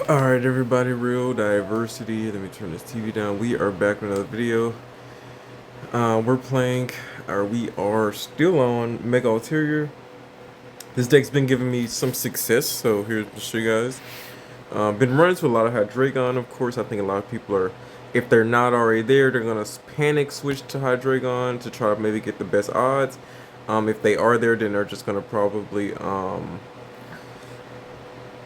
Alright everybody, real diversity. Let me turn this TV down. We are back with another video. We're playing, or we are still on Mega Altaria. This deck's been giving me some success, so here to show you guys. Been running to a lot of Hydreigon, of course. I think a lot of people are, if they're not already there, they're gonna panic switch to Hydreigon to try to maybe get the best odds. If they are there, then they're just gonna probably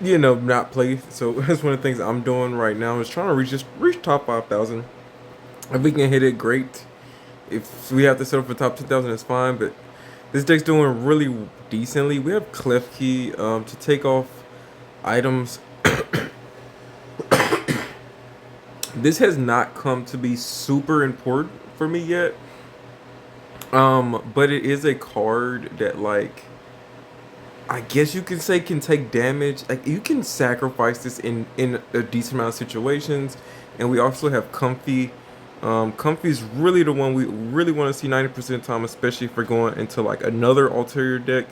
not play. So that's one of the things I'm doing right now is trying to reach top 5,000. If we can hit it, great. If we have to settle for top 2,000, it's fine. But this deck's doing really decently. We have Klefki to take off items. This has not come to be super important for me yet. But it is a card that, like, I guess you can say can take damage. Like, you can sacrifice this in a decent amount of situations. And we also have Comfy. Comfy is really the one we really want to see 90% of the time, especially if we're going into like another Altaria deck.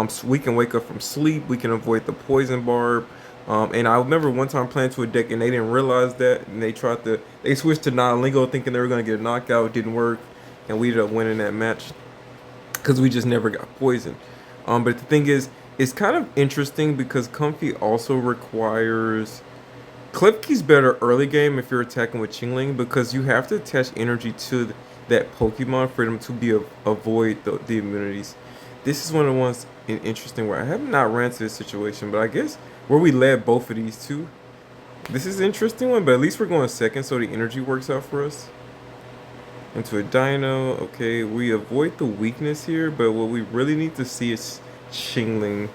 So we can wake up from sleep. We can avoid the poison barb. And I remember one time playing to a deck and they didn't realize that, and they switched to non-lingo thinking they were gonna get a knockout. It didn't work, and we ended up winning that match because we just never got poisoned. But the thing is, it's kind of interesting because Comfy also requires... Klefki's better early game if you're attacking with Chingling because you have to attach energy to that Pokemon for them to avoid the immunities. This is one of the ones interesting where I have not ran to this situation, but I guess where we led both of these two. This is an interesting one, but at least we're going second, so the energy works out for us. Into a Dino. Okay, we avoid the weakness here, but what we really need to see is Chingling.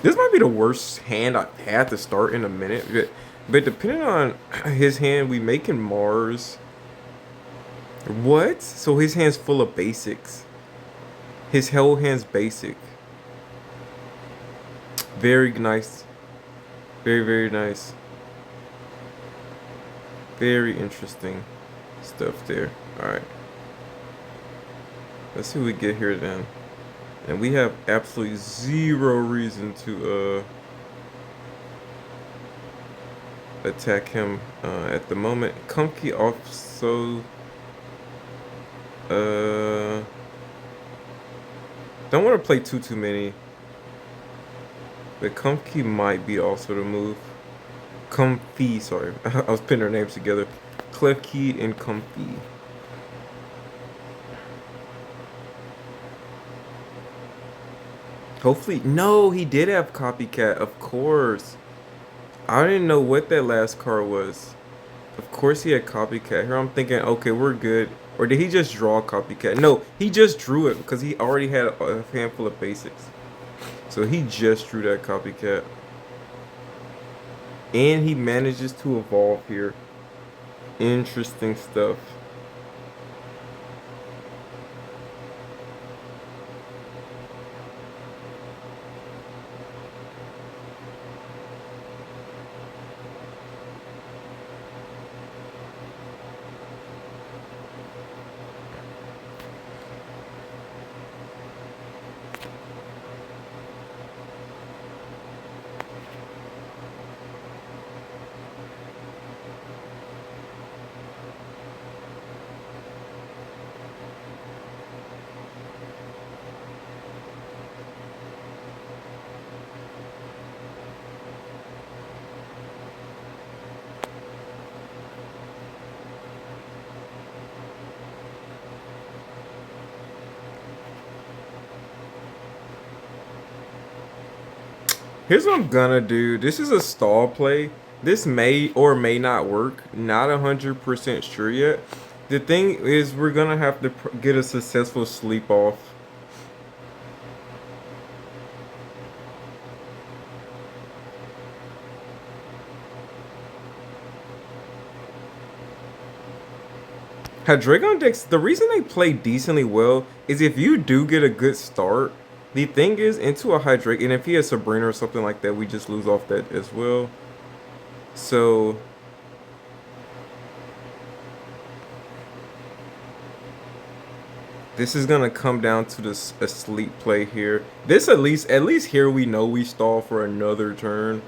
This might be the worst hand I've had to start in a minute, but depending on his hand, we making Mars. What? So his hand's full of basics. His whole hand's basic. Very nice. Very, very nice. Very interesting stuff there. Alright. Let's see what we get here then. And we have absolutely zero reason to attack him at the moment. Comfy also don't want to play too many. But Comfy might be also the move. Comfy, sorry. I was putting their names together. Klefki and Comfy. Hopefully, no, he did have Copycat, of course. I didn't know what that last card was. Of course he had Copycat. Here I'm thinking, okay, we're good. Or did he just draw Copycat? No, he just drew it because he already had a handful of basics. So he just drew that Copycat. And he manages to evolve here. Interesting stuff. Here's what I'm gonna do. This is a stall play. This may or may not work. Not 100% sure yet. The thing is, we're gonna have to get a successful sleep off. Hydreigon decks, the reason they play decently well is if you do get a good start. The thing is, into a Hydreigon, and if he has Sabrina or something like that, we just lose off that as well. So this is gonna come down to this a sleep play here. This at least here we know we stall for another turn.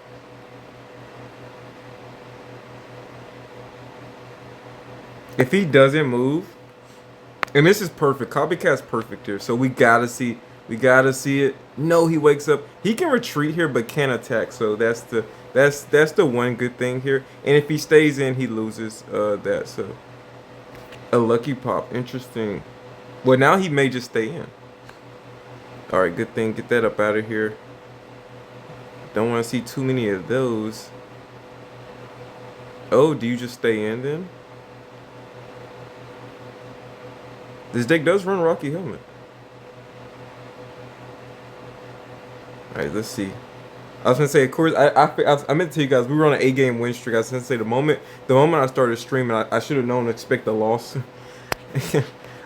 If he doesn't move, and this is perfect. Copycat's perfect here. So we gotta see. We gotta see it. No, he wakes up. He can retreat here, but can't attack. So that's the one good thing here. And if he stays in, he loses that. So a lucky pop. Interesting. Well, now he may just stay in. All right, good thing. Get that up out of here. Don't want to see too many of those. Oh, do you just stay in then? This deck does run Rocky Helmet. Alright, let's see. I was gonna say, of course, I meant to tell you guys we were on an 8-game win streak. I was gonna say the moment I started streaming, I should have known to expect a loss. I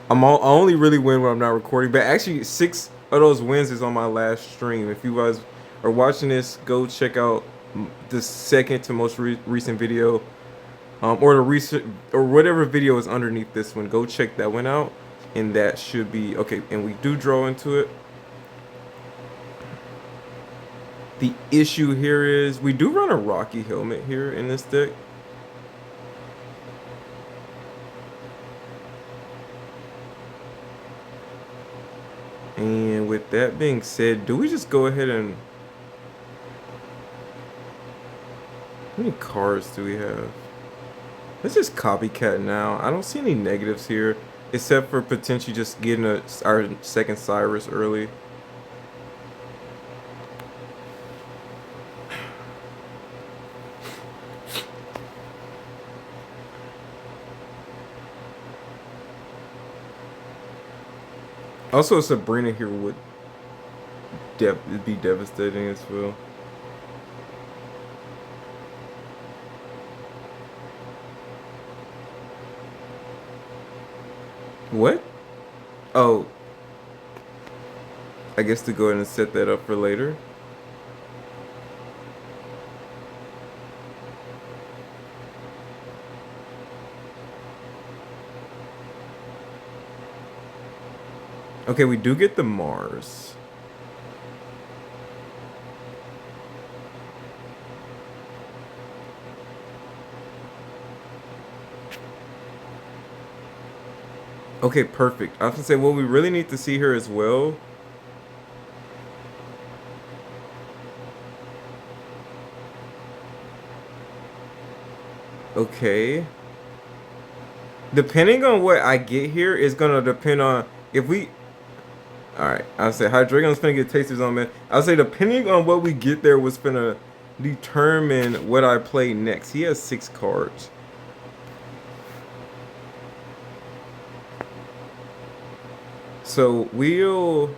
only really win when I'm not recording, but actually 6 of those wins is on my last stream. If you guys are watching this, go check out the second to most recent video, or the recent or whatever video is underneath this one. Go check that one out, and that should be okay. And we do draw into it. The issue here is we do run a Rocky Helmet here in this deck. And with that being said, do we just go ahead and... How many cards do we have? Let's just copycat now. I don't see any negatives here, except for potentially just getting our second Cyrus early. Also, Sabrina here would be devastating as well. What? Oh. I guess to go ahead and set that up for later. Okay, we do get the Mars. Okay, perfect. I was gonna say what we really need to see here as well. Okay. Depending on what I get here is gonna depend on if we... Alright, I'll say Hydreigon's finna get Tasters on, man. I'll say depending on what we get there was finna determine what I play next. He has 6 cards. So we'll...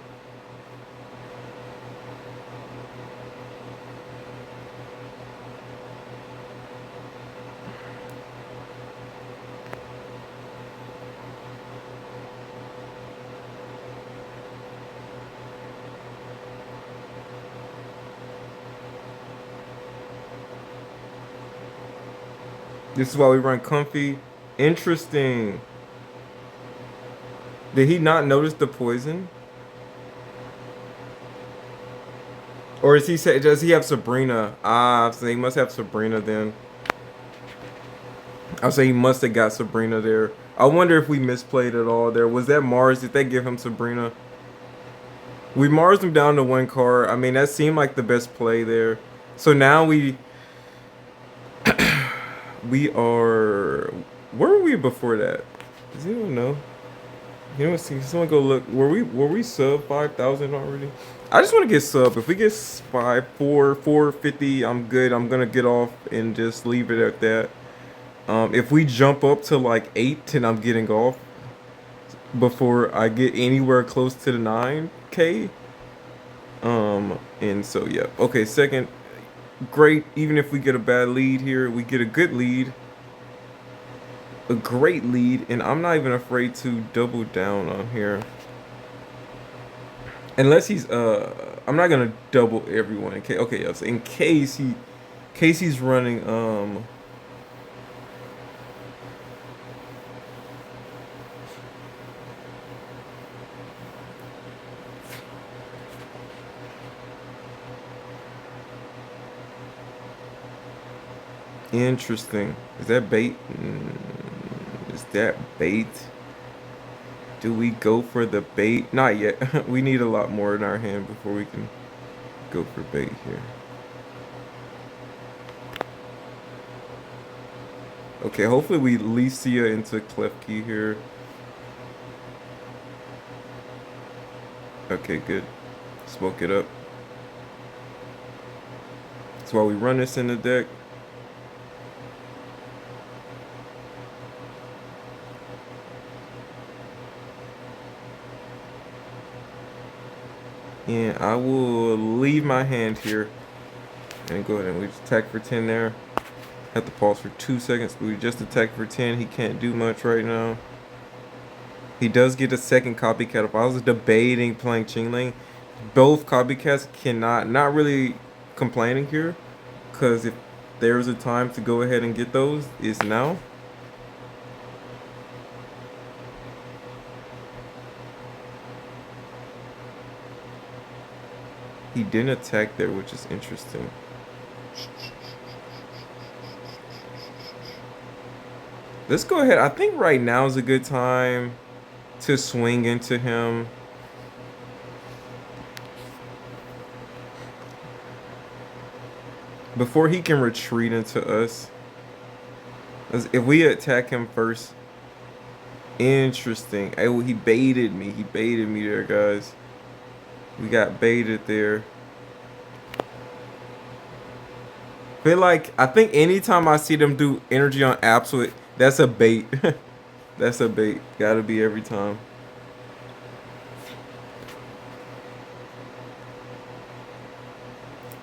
This is why we run Comfy. Interesting. Did he not notice the poison? Or is he say, does he have Sabrina? Ah, so he must have Sabrina then. I'll say he must have got Sabrina there. I wonder if we misplayed at all there. Was that Mars? Did they give him Sabrina? We Marsed him down to 1 card. I mean, that seemed like the best play there. So now we are... Where were we before that? Does anyone know? You know, see, someone go look. Were we sub 5,000 already? I just want to get sub. If we get 450, I'm good. I'm gonna get off and just leave it at that. If we jump up to like 8, then I'm getting off before I get anywhere close to the 9K. And so yeah. Okay, second, great. Even if we get a bad lead here, we get a good lead. A great lead, and I'm not even afraid to double down on here. Unless he's I'm not gonna double everyone in case. Okay, yes, in case he's running interesting. Is that bait? Is that bait? Do we go for the bait? Not yet. We need a lot more in our hand before we can go for bait here. Okay, hopefully we Licia into Klefki here. Okay, good. Smoke it up. That's why we run this in the deck. And I will leave my hand here and go ahead and we just attack for 10 there. Have to pause for 2 seconds. We just attacked for 10. He can't do much right now. He does get a second copycat. If I was debating playing Qingling, both copycats cannot, not really complaining here, because if there's a time to go ahead and get those, is now. He didn't attack there, which is interesting. Let's go ahead. I think right now is a good time to swing into him. Before he can retreat into us. If we attack him first. Interesting. Oh, he baited me. He baited me there, guys. We got baited there. I think anytime I see them do energy on absolute, that's a bait. That's a bait. Gotta be every time.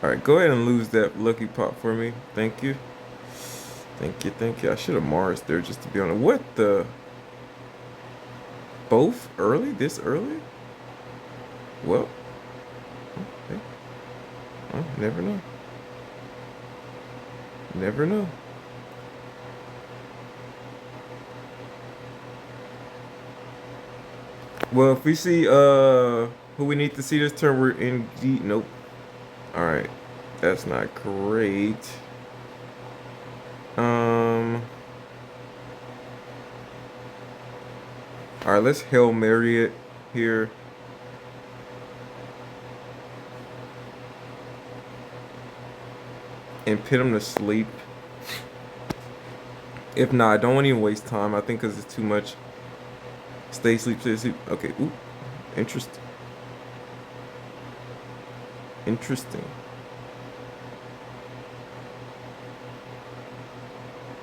Alright, go ahead and lose that lucky pop for me. Thank you. Thank you, thank you. I should have Mars there just to be on it. What the? Both early? This early? Well. Okay. Well, never know. Never know. Well, if we see who we need to see this turn, we're in deep. Nope. Alright. That's not great. Alright, let's Hail Mary it here. And put him to sleep. If not, I don't want to even waste time. I think because it's too much. Stay asleep, stay asleep. Okay, ooh. Interesting. Interesting.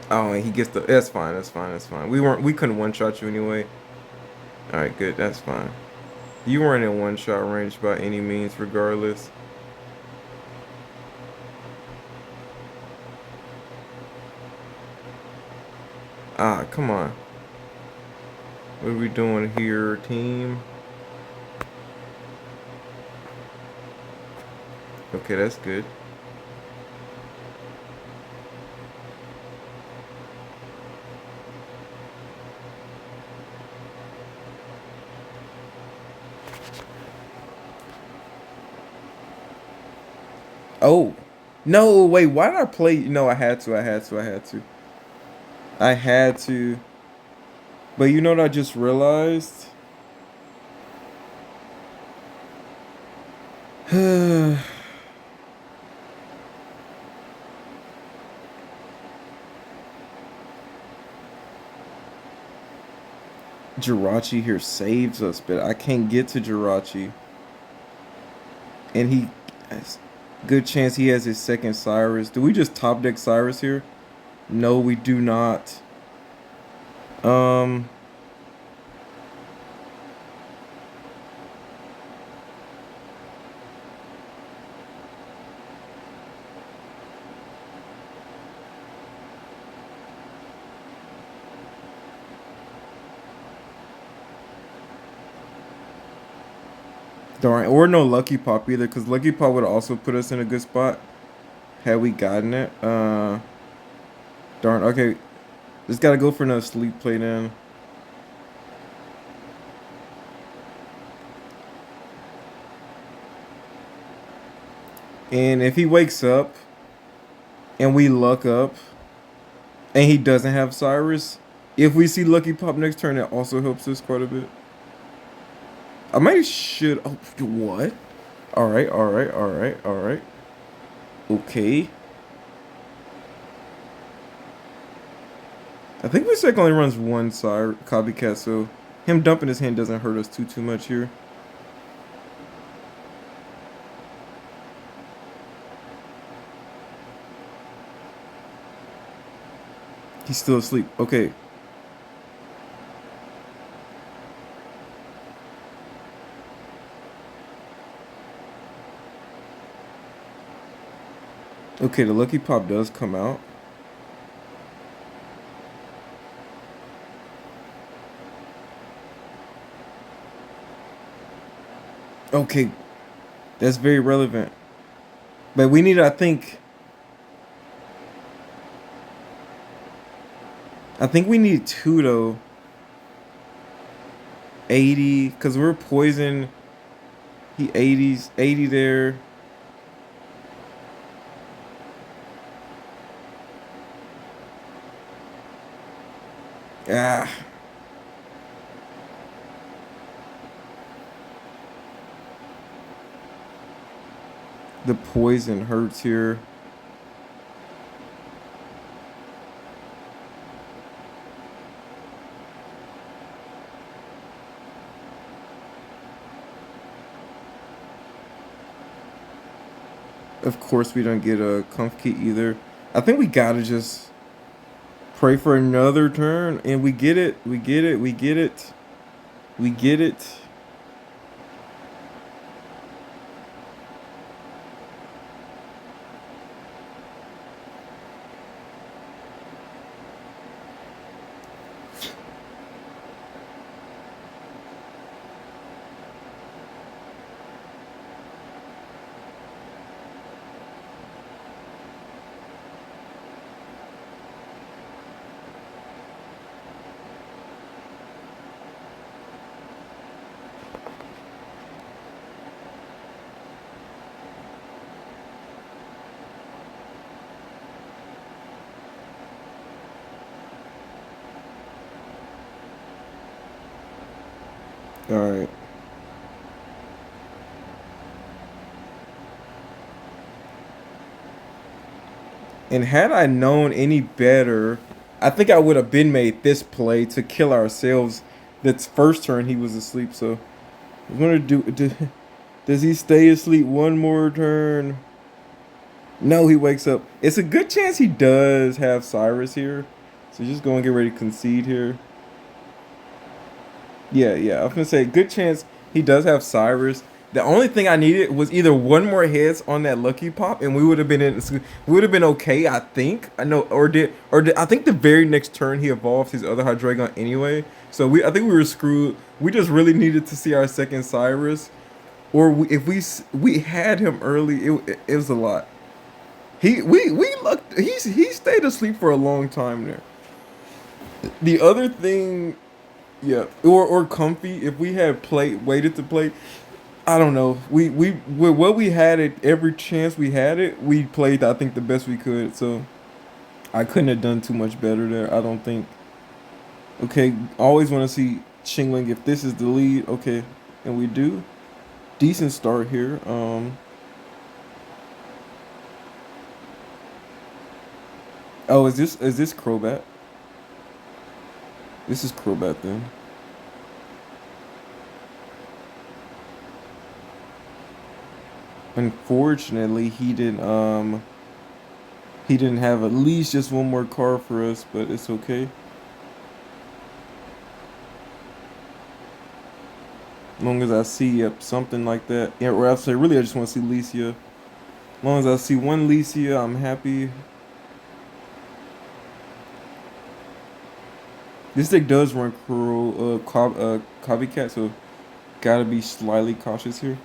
Oh, and he gets the. That's fine. That's fine. That's fine. We couldn't one shot you anyway. All right, good. That's fine. You weren't in one shot range by any means, regardless. Ah, come on. What are we doing here, team? Okay, that's good. Oh. No, wait, why did I play? No, I had to. I had to. But you know what I just realized? Jirachi here saves us, but I can't get to Jirachi. And he has good chance he has his second Cyrus. Do we just top deck Cyrus here? No, we do not. Darn, or no Lucky Pop either, because Lucky Pop would also put us in a good spot had we gotten it. Darn, okay. Just gotta go for another sleep play then. And if he wakes up and we luck up and he doesn't have Cyrus, If we see Lucky Pop next turn, that also helps us quite a bit. I might should. Oh, what? All right, all right, all right, all right. Okay. I think Mistake only runs one side copycat, so him dumping his hand doesn't hurt us too much here. He's still asleep. Okay. Okay, the Lucky Pop does come out. Okay, that's very relevant. But we need, I think we need two though. 80, because we're poison. He 80 there. Ah. The poison hurts here. Of course, we don't get a Comf Key either. I think we gotta just pray for another turn, and we get it. We get it. We get it. We get it. All right. And had I known any better, I think I would have been made this play to kill ourselves. That's first turn he was asleep, so I'm gonna does he stay asleep one more turn? No, he wakes up. It's a good chance he does have Cyrus here. So just go and get ready to concede here. Yeah. I was gonna say good chance he does have Cyrus. The only thing I needed was either one more hits on that Lucky Pop, and we would have been okay. I think I know, or did I think the very next turn he evolved his other Hydreigon anyway. So I think we were screwed. We just really needed to see our second Cyrus, or if we had him early, it was a lot. We looked. He stayed asleep for a long time there. The other thing, yeah, or comfy. If we had waited to play, I don't know. We with what we had it every chance we had it, we played I think the best we could. So I couldn't have done too much better there. I don't think. Okay, always want to see Chingling if this is the lead. Okay, and we do. Decent start here. Oh, is this Crobat? This is Crobat then. Unfortunately, he didn't have at least just one more card for us, but it's okay. As long as I see something like that. Yeah, or else really I just want to see Licia. As long as I see one Licia, I'm happy. This deck does run Copycat, so gotta be slightly cautious here.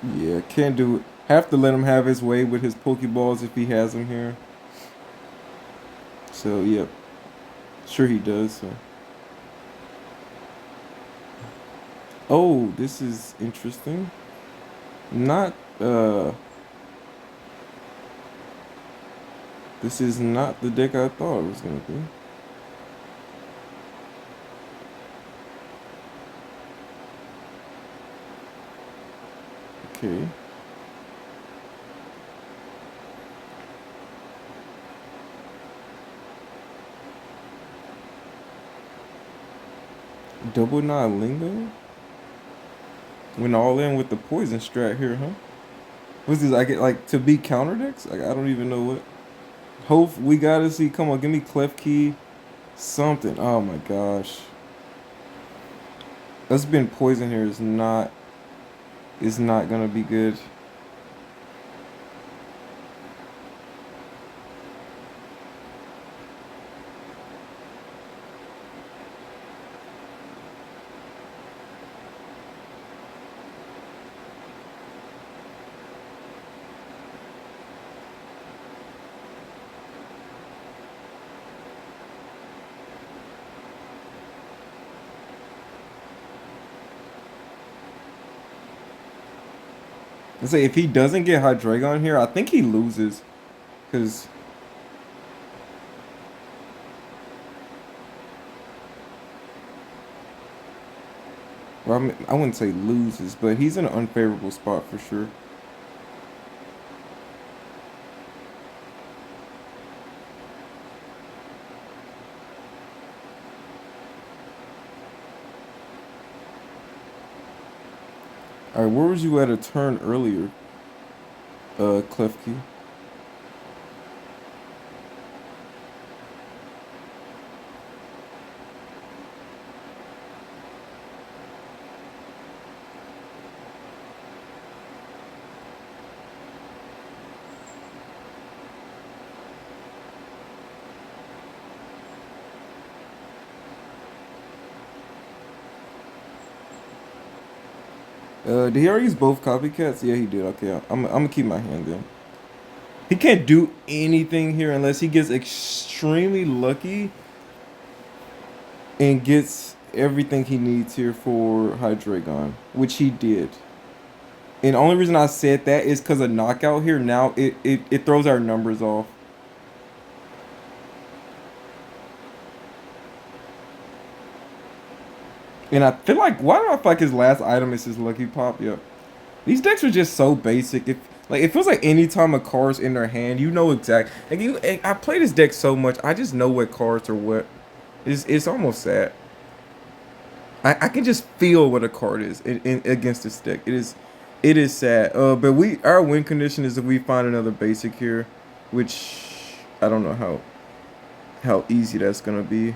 Yeah, can't do it. Have to let him have his way with his Pokeballs if he has them here. So, yep. Sure he does. So. Oh, this is interesting. Not, this is not the deck I thought it was gonna be. Okay. Double Knot Lingo? Went all in with the poison strat here, huh? What's this? I get like to be counter decks? Like I don't even know what. Hope we gotta see. Come on, give me Clef Key. Something. Oh my gosh. Us being poison here is not gonna be good. Let's say if he doesn't get Hydreigon here, I think he loses. Cause well, I wouldn't say loses, but he's in an unfavorable spot for sure. All right, where was you at a turn earlier, Klefki? Did he already use both copycats? Yeah, he did. Okay, I'm gonna keep my hand in. He can't do anything here unless he gets extremely lucky and gets everything he needs here for Hydreigon, which he did. And the only reason I said that is because a knockout here now it throws our numbers off. And I feel like why do I feel like his last item is his lucky pop? Yep. These decks are just so basic. It feels like anytime a card's in their hand, you know exact. I play this deck so much, I just know what cards are what. It's almost sad. I can just feel what a card is against this deck. It is sad. But our win condition is if we find another basic here, which I don't know how easy that's gonna be.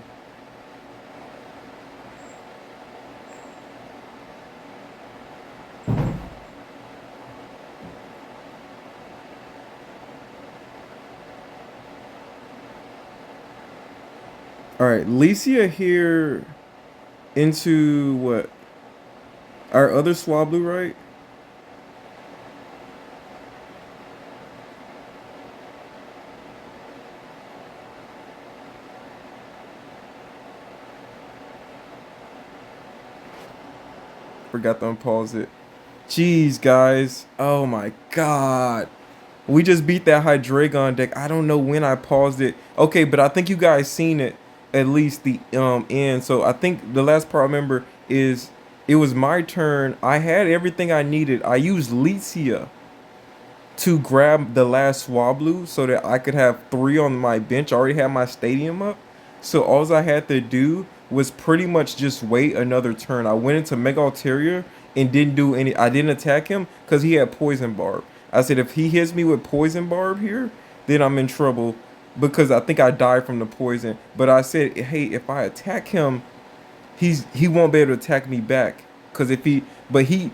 All right, Licia here into what? Our other Swablu, right? Forgot to unpause it. Jeez, guys. Oh my god. We just beat that Hydreigon deck. I don't know when I paused it. Okay, but I think you guys seen it at least the end. So I think the last part I remember is it was my turn. I had everything I needed. I used Licia to grab the last Swablu so that I could have 3 on my bench. I already had my stadium up. So all I had to do was pretty much just wait another turn. I went into Mega Altaria and didn't do any. I didn't attack him because he had Poison Barb. I said if he hits me with Poison Barb here, then I'm in trouble because I think I died from the poison. But I said, hey, if I attack him, he won't be able to attack me back because if he but he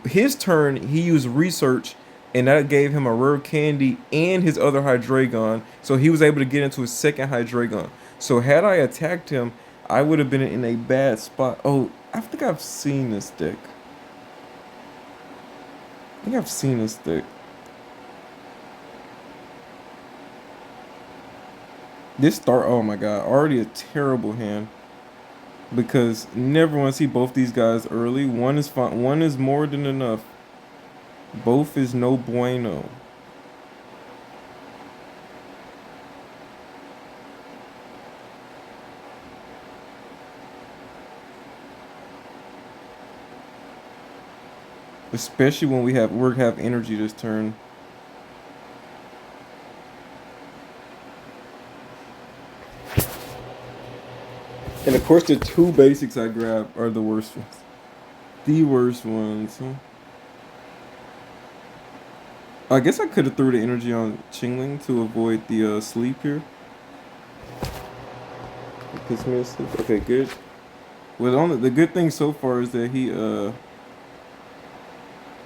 his turn he used research and that gave him a rare candy and his other Hydreigon, so he was able to get into his second Hydreigon. So had I attacked him, I would have been in a bad spot. Oh, I think I've seen this deck. I think I've seen this deck. This start, oh my god, already a terrible hand. Because never want to see both these guys early. One is fine. One is more than enough. Both is no bueno. Especially when we have energy this turn. And of course the two basics I grab are the worst ones. The worst ones, huh? I guess I could have threw the energy on Chingling to avoid the sleep here. Piss me asleep. Okay, good. Well, the good thing so far is that he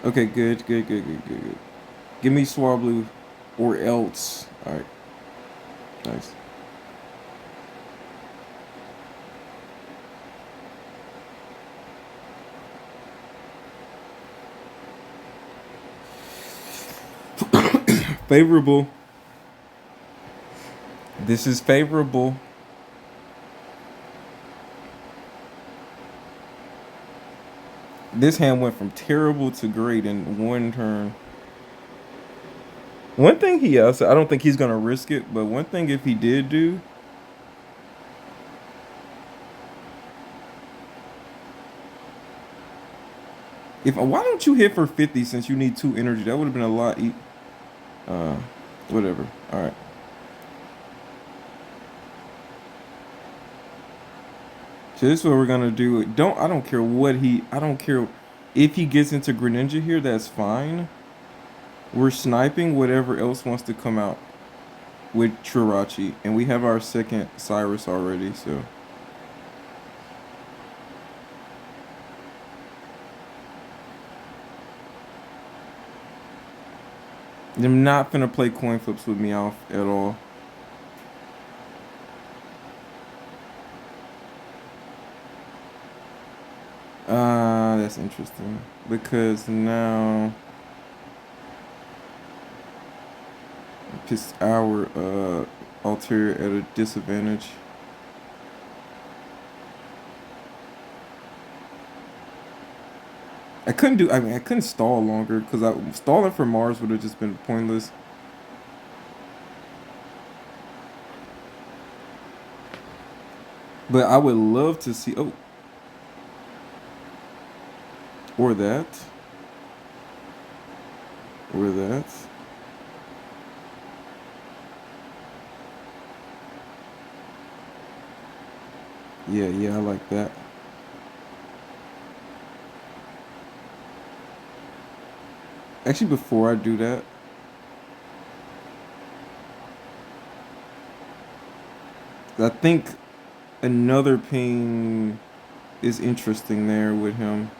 okay, good. Give me Swablu or else. Alright. Nice. Favorable. This is favorable. This hand went from terrible to great in one turn. One thing I don't think he's gonna risk it, but one thing if he did do, why don't you hit for 50 since you need 2 energy? That would have been a lot. Whatever. All right. So this is what we're gonna do. I don't care if he gets into Greninja here. That's fine. We're sniping whatever else wants to come out with Trirachi, and we have our second Cyrus already. So. I'm not gonna play coin flips with me off at all. That's interesting because now just our Altaria at a disadvantage. I couldn't stall longer because stalling for Mars would have just been pointless. But I would love to see, or that. Yeah, I like that. Actually, before I do that, I think another ping is interesting there with him.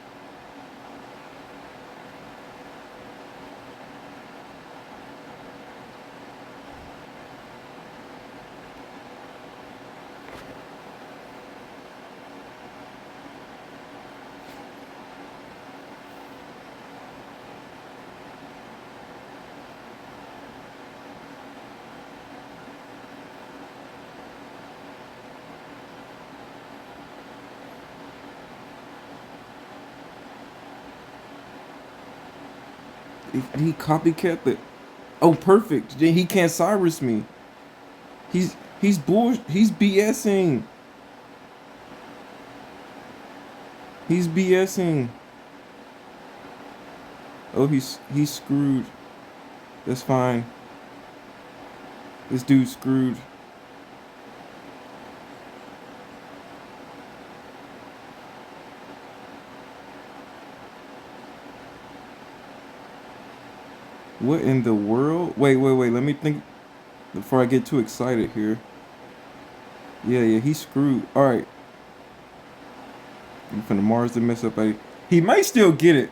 He copycat the. Oh, perfect. He can't Cyrus me. He's BSing. He's BSing. Oh, he's screwed. That's fine. This dude's screwed. What in the world? Wait. Let me think before I get too excited here. Yeah, he's screwed. All right. I'm finna Mars to mess up. He might still get it.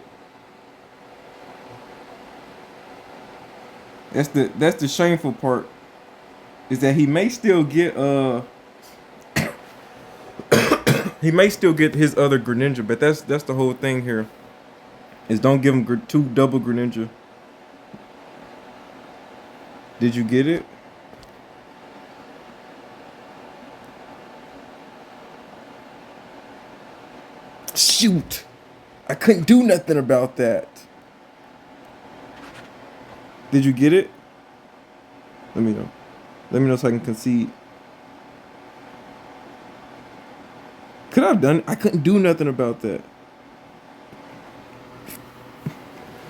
That's the shameful part. Is that he may still get he may still get his other Greninja, but that's the whole thing here. is don't give him two double Greninja. Did you get it? Shoot! I couldn't do nothing about that. Did you get it? Let me know. Let me know so I can concede. Could I have done it? I couldn't do nothing about that.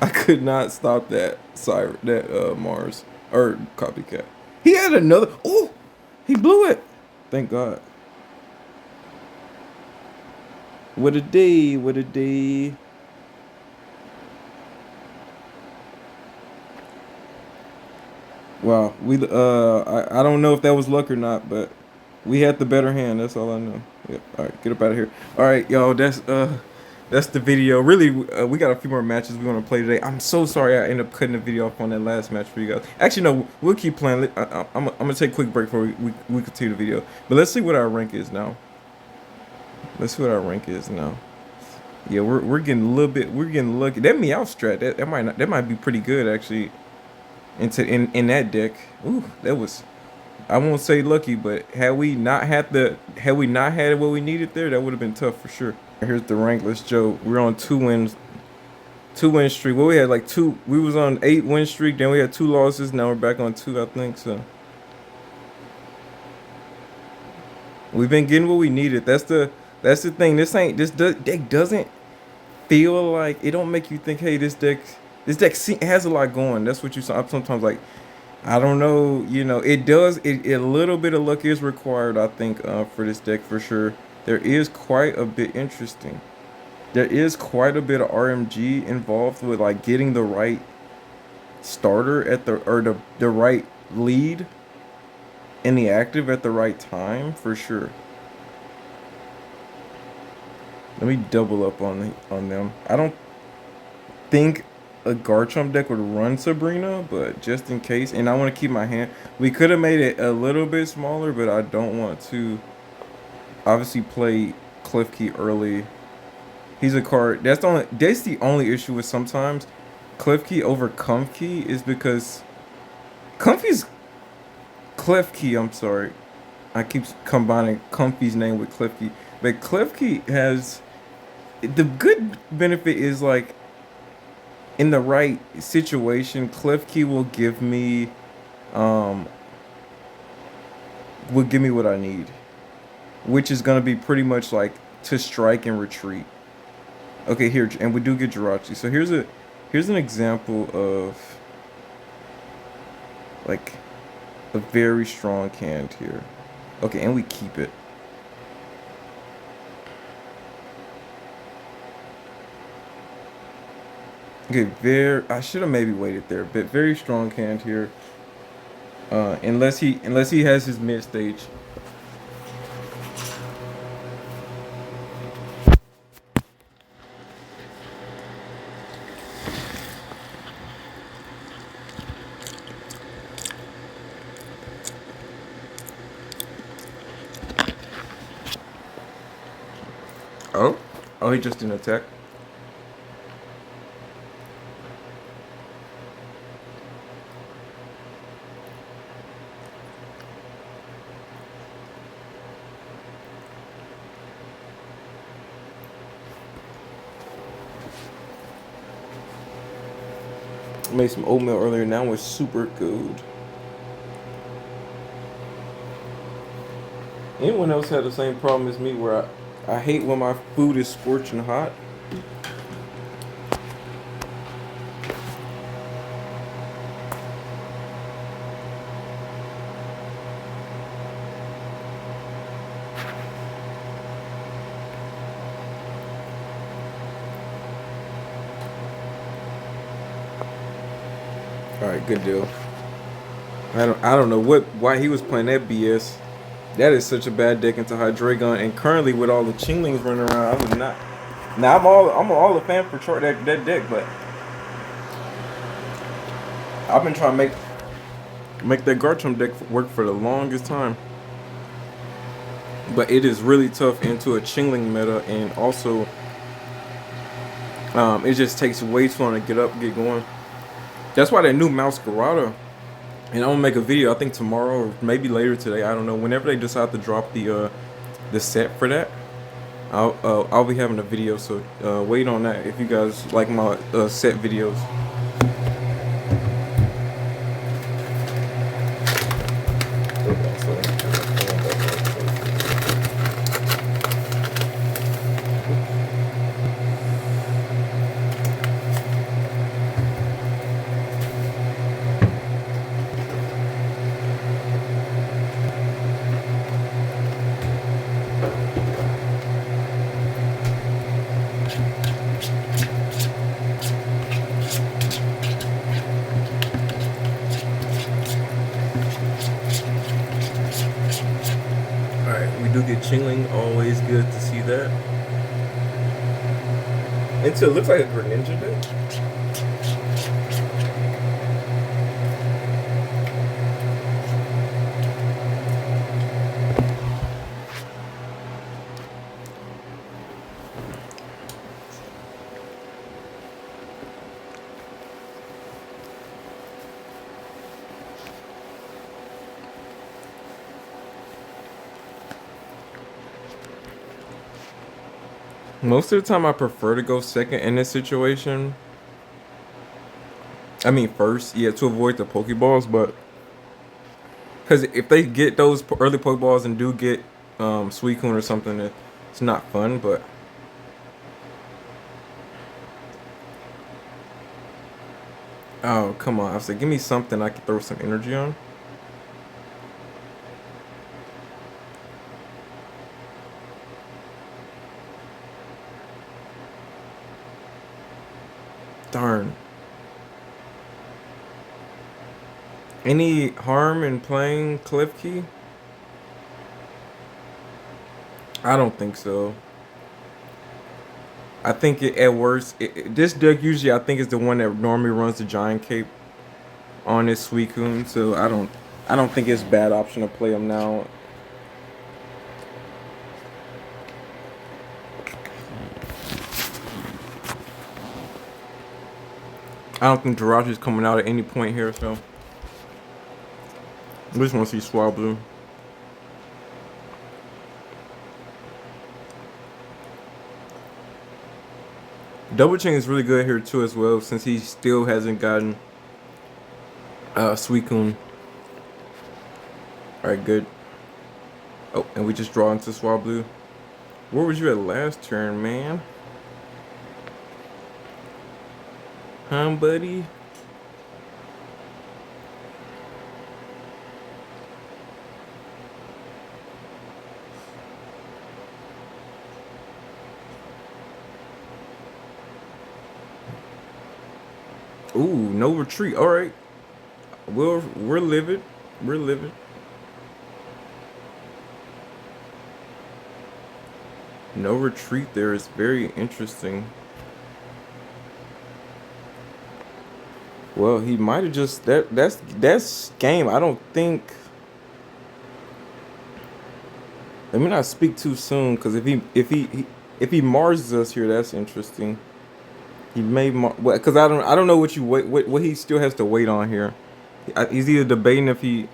I could not stop that Mars or copycat. He had another. Oh, he blew it. Thank God. What a day! What a day! Wow, I don't know if that was luck or not, but we had the better hand. That's all I know. Yep. All right, get up out of here. All right, y'all. That's the video. Really, we got a few more matches we want to play today. I'm so sorry I ended up cutting the video off on that last match for you guys. Actually, no, we'll keep playing. I'm gonna take a quick break before we continue the video. But let's see what our rank is now. Let's see what our rank is now. Yeah, we're getting a little bit. We're getting lucky. That Meow strat that might be pretty good actually. In that deck. Ooh, that was. I won't say lucky, but had we not had what we needed there, that would have been tough for sure. Here's the rankless Joe. We're on 2 win streak. Well, we had like two. We was on 8 win streak. Then we had 2 losses. Now we're back on 2, I think. So we've been getting what we needed. That's the thing. This deck doesn't feel like it. Don't make you think, hey, this deck has a lot going. That's what you saw. Sometimes like. I don't know, it does. A little bit of luck is required, I think, for this deck for sure. There is quite a bit interesting. There is quite a bit of RMG involved with like getting the right starter the right lead in the active at the right time for sure. Let me double up on them. I don't think a Garchomp deck would run Sabrina, but just in case, and I want to keep my hand. We could have made it a little bit smaller, but I don't want to obviously play Klefki early. He's a card. That's the only issue with sometimes Klefki over Comfkey is because Klefki. I'm sorry, I keep combining Comfy's name with Klefki, but Klefki has the good benefit is like. In the right situation, Klefki will give me what I need, which is gonna be pretty much like to strike and retreat. Okay, here, and we do get Jirachi. So here's an example of like a very strong hand here. Okay, and we keep it. Okay, I should have maybe waited there, but very strong hand here. Unless he has his mid stage. Oh, he just didn't attack. Made some oatmeal earlier. Now it's super good. Anyone else had the same problem as me where I hate when my food is scorching hot? All right, good deal. I don't know why he was playing that BS. That is such a bad deck into Hydreigon, and currently with all the Chinglings running around, I would not. Now I'm all a fan for that deck, but I've been trying to make that Garchomp deck work for the longest time. But it is really tough into a Chingling meta, and also It just takes way too long to get up, get going. That's why that new Masquerada, and I'm gonna make a video. I think tomorrow or maybe later today. I don't know. Whenever they decide to drop the set for that, I'll be having a video. So wait on that if you guys like my set videos. Alright, we do get Chingling, always good to see that. Until it looks like a Greninja deck. Most of the time, I prefer to go second in this situation. I mean, first, yeah, to avoid the Pokeballs, but because if they get those early Pokeballs and do get Suicune or something, it's not fun. But oh, come on! I was like, give me something I can throw some energy on. Darn. Any harm in playing Klefki? I don't think so. I think at worst, this deck usually I think is the one that normally runs the Giant Cape on this Suicune. So I don't think it's a bad option to play him now. I don't think Jirachi's coming out at any point here, so I just want to see Swablu. Double Chain is really good here too as well, since he still hasn't gotten Suicune. Alright, good. Oh, and we just draw into Swablu. Where was you at last turn, man? Huh, buddy? Ooh, no retreat. All right. We're livid. We're livid. No retreat there is very interesting. Well, he might have just that's game. I don't think. Let me not speak too soon, because if he Marses us here, that's interesting. He may because I don't know what you wait what he still has to wait on here. He's either debating if he.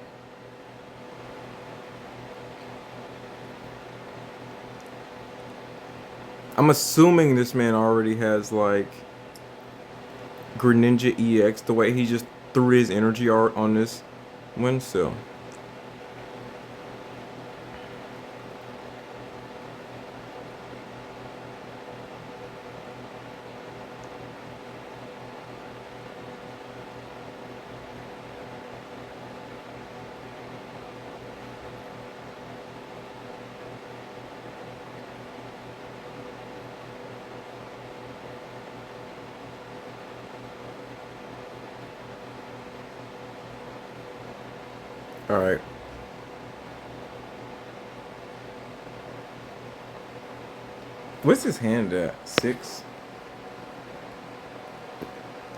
I'm assuming this man already has like Greninja EX, the way he just threw his energy art on this one, so. All right. What's his hand at? 6.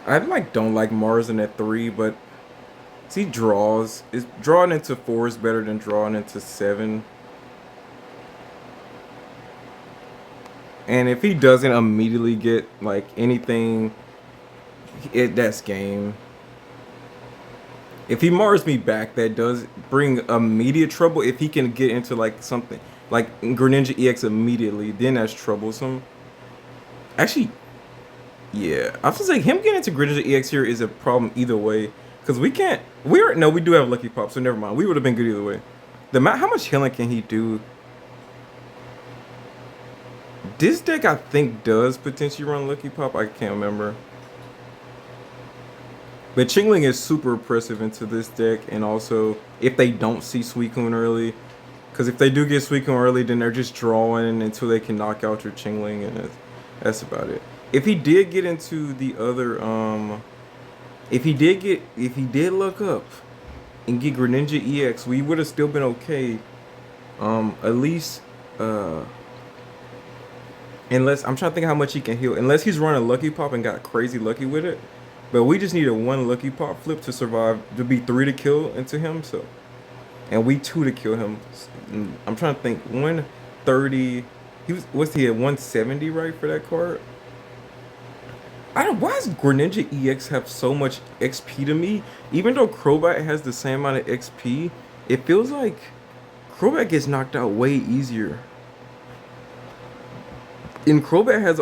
I don't like Marzen at 3, but he draws. Is drawing into 4 is better than drawing into 7. And if he doesn't immediately get like anything, that's game. If he mars me back, that does bring immediate trouble. If he can get into like something like Greninja EX immediately, then that's troublesome. Actually, yeah, I was like him getting into Greninja EX here is a problem either way because we can't. We're no, we do have Lucky Pop, so never mind. We would have been good either way. The amount, how much healing can he do? This deck I think does potentially run Lucky Pop. I can't remember. But Chingling is super oppressive into this deck, and also if they don't see Suicune early, because if they do get Suicune early, then they're just drawing until they can knock out your Chingling, and that's about it. If he did get into the other, if he did look up and get Greninja EX, we would have still been okay. At least, unless I'm trying to think how much he can heal. Unless he's running Lucky Pop and got crazy lucky with it. But we just needed one Lucky Pop flip to survive, to be 3 to kill into him, so. And we 2 to kill him. I'm trying to think, 130, what's he at, 170, right, for that card? Why does Greninja EX have so much XP to me? Even though Crobat has the same amount of XP, it feels like Crobat gets knocked out way easier. And Crobat has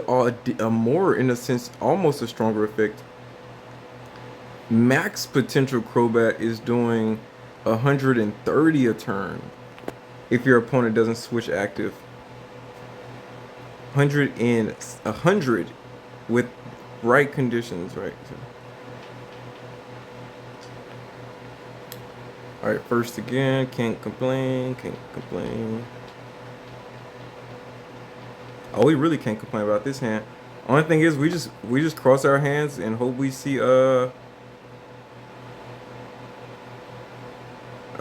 a more, in a sense, almost a stronger effect. Max potential Crobat is doing 130 a turn if your opponent doesn't switch active. 100 with right conditions, right? So. All right, first again, can't complain. Oh, we really can't complain about this hand. Only thing is, we just cross our hands and hope we see All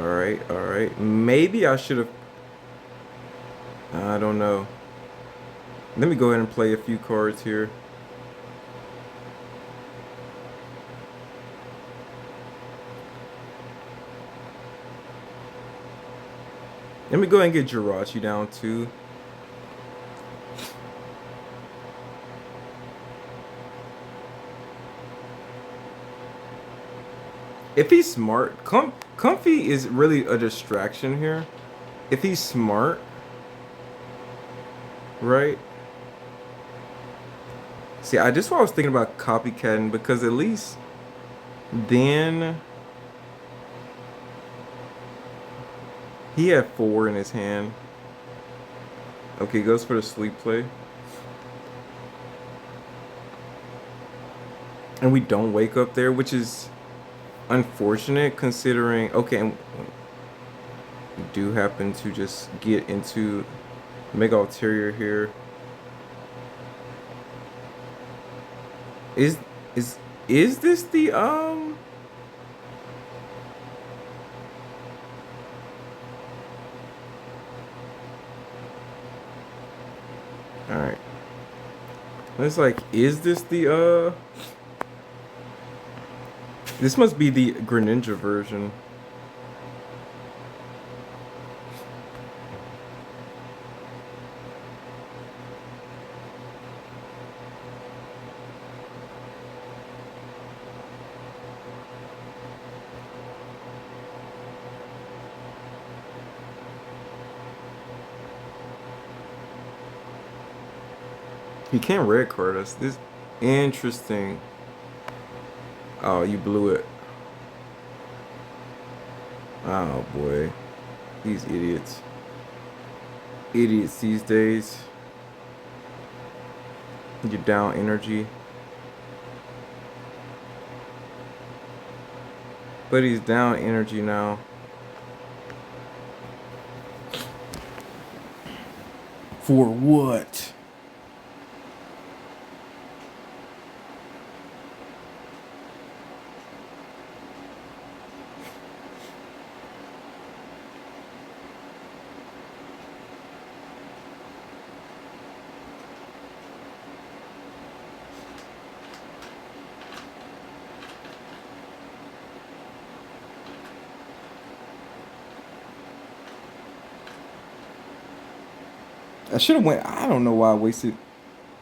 right. Maybe I should have. I don't know. Let me go ahead and play a few cards here. Let me go ahead and get Jirachi down too. If he's smart, Comfy is really a distraction here. If he's smart, right? See, just why I was thinking about copycatting, because at least then he had 4 in his hand. Okay, goes for the sleep play. And we don't wake up there, which is unfortunate considering, okay, we do happen to just get into Mega Altaria here. Is this the all right, it's like, is this the this must be the Greninja version. He can't red card us. This interesting. Oh, you blew it. Oh boy. These idiots. Idiots these days. You're down energy. But he's down energy now. For what? I should have went. I don't know why I wasted.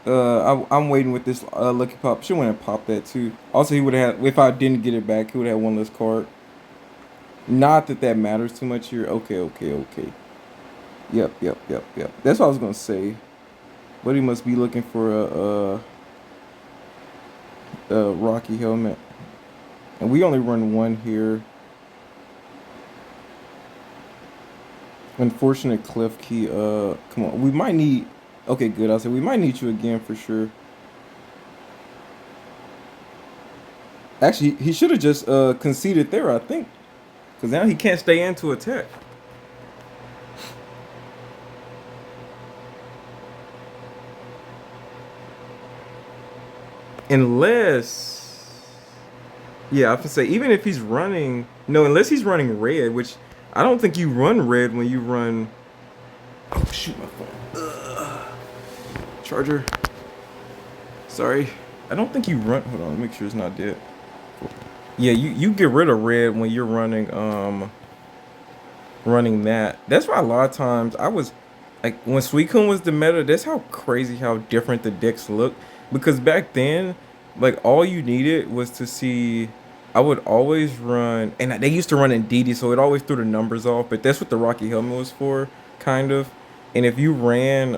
I'm waiting with this Lucky Pop. Should want to pop that too. Also, he would have had, if I didn't get it back, he would have one less card. Not that that matters too much here. Okay. Yep. That's what I was gonna say. But he must be looking for a Rocky helmet, and we only run one here. Unfortunate Cliff Key. Come on. We might need. Okay, good. I said we might need you again for sure. Actually, he should have just conceded there, I think, because now he can't stay in to attack. Unless, yeah, I have to say, even if he's running, no, unless he's running red, which I don't think you run red when you run. Oh shoot, my phone. Charger. Sorry, I don't think you run. Hold on, make sure it's not dead. Yeah, you get rid of red when you're running that. That's why a lot of times I was like when Suicune was the meta. That's how crazy how different the decks look. Because back then, like all you needed was to see. I would always run, and they used to run in DD, so it always threw the numbers off. But that's what the Rocky helmet was for, kind of. And if you ran,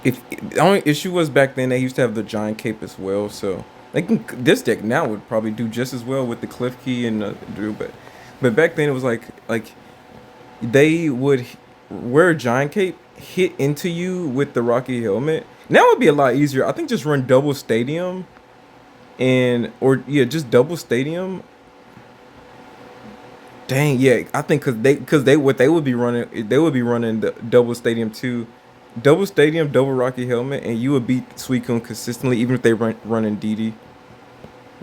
if the only issue was back then they used to have the giant cape as well, so they can, this deck now would probably do just as well with the Cliff Key and Drew, but back then it was like they would wear a giant cape, hit into you with the Rocky helmet. Now it would be a lot easier. I think just run double stadium, or yeah, just double stadium. Dang, yeah, I think because they what they would be running, they would be running the double stadium too. Double stadium, double Rocky helmet, and you would beat Suicune consistently, even if they run in DD.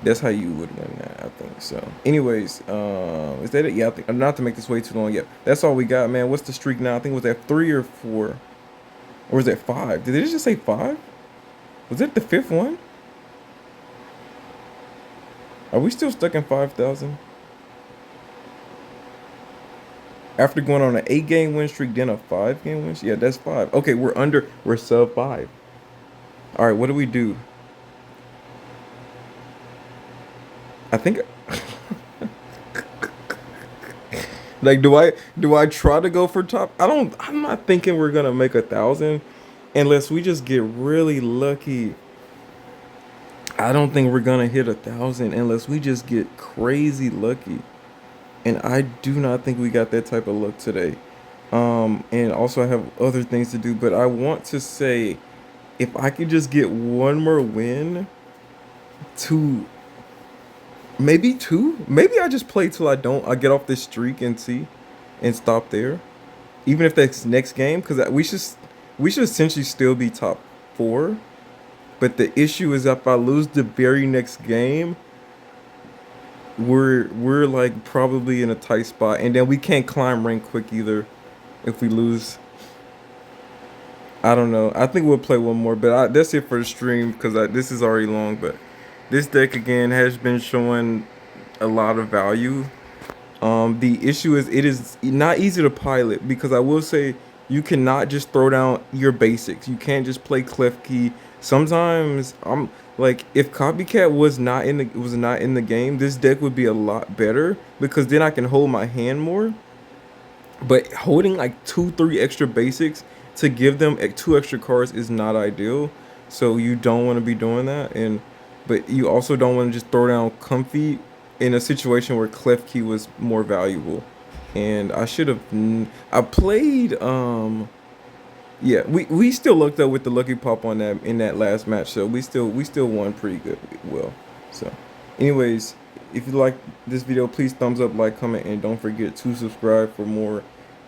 That's how you would win that, I think. So, anyways, is that it? Yeah, I think not to make this way too long. Yeah, that's all we got, man. What's the streak now? I think was that 3 or 4, or was that 5? Did it just say 5? Was it the 5th one? Are we still stuck in 5,000? After going on an 8-game win streak, then a 5-game win streak? Yeah, that's 5. Okay, we're sub 5. All right, what do we do? I think like do I try to go for top? I'm not thinking we're gonna make 1,000 unless we just get really lucky. I don't think we're gonna hit 1,000 unless we just get crazy lucky. And I do not think we got that type of luck today. And also I have other things to do, but I want to say if I could just get one more win, maybe 2, maybe I just play till I get off this streak and stop there. Even if that's next game, because we should essentially still be top 4. But the issue is if I lose the very next game, we're like probably in a tight spot, and then we can't climb rank quick either if we lose. I don't know. I think we'll play one more, but that's it for the stream because this is already long. But this deck again has been showing a lot of value. The issue is it is not easy to pilot because I will say you cannot just throw down your basics. You can't just play Cliff Key. Sometimes I'm like, if Copycat was not in the game, this deck would be a lot better because then I can hold my hand more. But holding like 2-3 extra basics to give them 2 extra cards is not ideal. So you don't want to be doing that, but you also don't want to just throw down Comfy in a situation where Clef Key was more valuable. And I should have. I played. Yeah, we still looked up with the lucky pop on that in that last match, so we still won pretty good. Well, so, anyways, if you like this video, please thumbs up, like, comment, and don't forget to subscribe for more.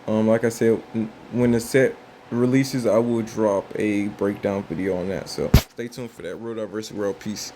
Like I said, when the set releases, I will drop a breakdown video on that. So stay tuned for that. Real Diversity World. Peace.